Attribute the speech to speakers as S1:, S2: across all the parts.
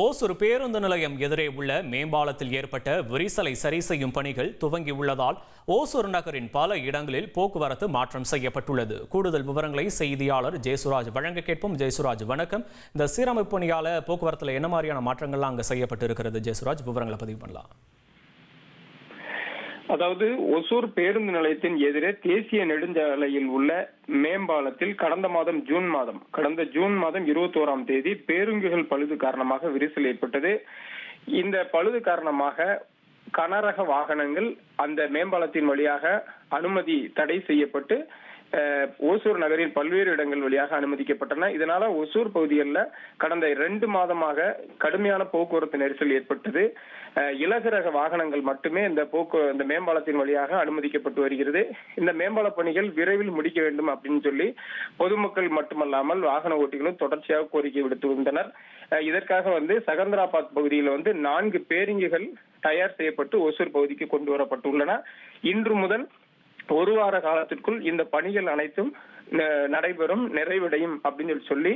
S1: ஓசூர் பேருந்து நிலையம் எதிரே உள்ள மேம்பாலத்தில் ஏற்பட்ட விரிசலை சரி செய்யும் பணிகள் துவங்கியுள்ளதால் ஓசூர் நகரின் பல இடங்களில் போக்குவரத்து மாற்றம் செய்யப்பட்டுள்ளது. கூடுதல் விவரங்களை செய்தியாளர் ஜெயசுராஜ் வழங்க கேட்போம். ஜெயசுராஜ், வணக்கம். இந்த சீரமைப்பு பணியால போக்குவரத்துல என்ன மாதிரியான மாற்றங்கள்லாம் அங்க செய்யப்பட்டு இருக்கிறது? ஜெயசுராஜ், விவரங்களை பதிவு பண்ணலாம்.
S2: அதாவது ஒசூர் பேருந்து நிலையத்தின் எதிரே தேசிய நெடுஞ்சாலையில் உள்ள மேம்பாலத்தில் கடந்த ஜூன் மாதம் 21ஆம் தேதி பேருந்துகள் பழுது காரணமாக விரிசல் ஏற்பட்டது. இந்த பழுது காரணமாக கனரக வாகனங்கள் அந்த மேம்பாலத்தின் வழியாக அனுமதி தடை செய்யப்பட்டு ஓசூர் நகரின் பல்வேறு இடங்கள் வழியாக அனுமதிக்கப்பட்டன. இதனால ஒசூர் பகுதிகளில் கடந்த 2 மாதமாக கடுமையான போக்குவரத்து நெரிசல் ஏற்பட்டது. இலகுரக வாகனங்கள் மட்டுமே இந்த மேம்பாலத்தின் வழியாக அனுமதிக்கப்பட்டு வருகிறது. இந்த மேம்பால பணிகள் விரைவில் முடிக்க வேண்டும் அப்படின்னு சொல்லி பொதுமக்கள் மட்டுமல்லாமல் வாகன ஓட்டிகளும் தொடர்ச்சியாக கோரிக்கை விடுத்து வந்தனர். இதற்காக சகந்தராபாத் பகுதியில் 4 பேருந்துகள் தயார் செய்யப்பட்டு ஒசூர் பகுதிக்கு கொண்டு வரப்பட்டுள்ளன. இன்று முதல் ஒரு வார காலத்திற்குள் இந்த பணிகள் அனைத்தும் நடைபெறும், நிறைவடையும் அப்படின்னு சொல்லி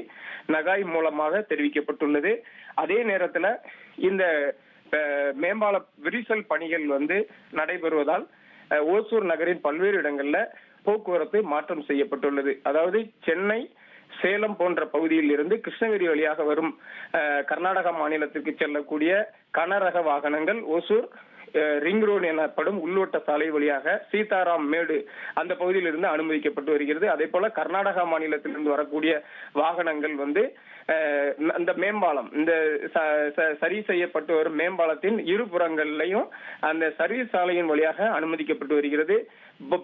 S2: நகாய் மூலமாக தெரிவிக்கப்பட்டுள்ளது. அதே நேரத்துல இந்த மேம்பால விரிசல் பணிகள் நடைபெறுவதால் ஓசூர் நகரின் பல்வேறு இடங்கள்ல போக்குவரத்து மாற்றம் செய்யப்பட்டுள்ளது. அதாவது சென்னை, சேலம் போன்ற பகுதியில் இருந்து கிருஷ்ணகிரி வழியாக வரும் கர்நாடகா மாநிலத்திற்கு செல்லக்கூடிய கனரக வாகனங்கள் ஒசூர் ரிங் ரோடு எனப்படும் உள்வட்ட சாலை வழியாக சீதாராம் மேடு அந்த பகுதியில் இருந்து அனுமதிக்கப்பட்டு வருகிறது. அதே போல கர்நாடகா மாநிலத்திலிருந்து வரக்கூடிய வாகனங்கள் இந்த மேம்பாலம், இந்த சரி செய்யப்பட்டு வரும் மேம்பாலத்தின் இருபுறங்கள்லையும் அந்த சர்வீஸ் சாலையின் வழியாக அனுமதிக்கப்பட்டு வருகிறது.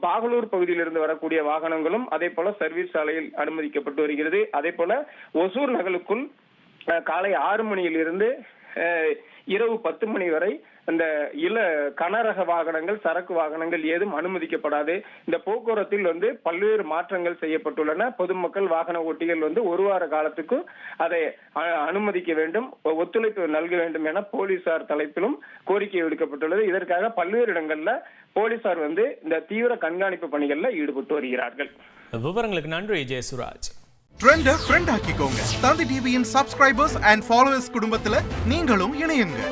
S2: பாகலூர் பகுதியிலிருந்து வரக்கூடிய வாகனங்களும் அதே போல சர்வீஸ் சாலையில் அனுமதிக்கப்பட்டு வருகிறது. அதே போல ஒசூர் நகருக்குள் காலை 6 மணியிலிருந்து இரவு 10 மணி வரை அந்த கனரக வாகனங்கள், சரக்கு வாகனங்கள் ஏதும் அனுமதிக்கப்படாது. இந்த போக்குவரத்தில் பல்வேறு மாற்றங்கள் செய்யப்பட்டுள்ளன. பொதுமக்கள், வாகன ஓட்டிகள் ஒரு வார காலத்துக்கு அதை அனுமதிக்க வேண்டும், ஒத்துழைப்பு நல்க வேண்டும் என போலீசார் தலைப்பிலும் கோரிக்கை விடுக்கப்பட்டுள்ளது. இதற்காக பல்வேறு இடங்கள்ல போலீசார் இந்த தீவிர கண்காணிப்பு பணிகள்ல ஈடுபட்டு வருகிறார்கள்.
S1: விவரங்களுக்கு நன்றி ஜெயசுராஜ்.
S3: ட்ரெண்ட ஃப்ரெண்ட் ஆக்கிக்கோங்க. தந்தி டிவியின் சப்ஸ்கிரைபர்ஸ் அண்ட் ஃபாலோவர்ஸ் குடும்பத்துல நீங்களும் இணையுங்க.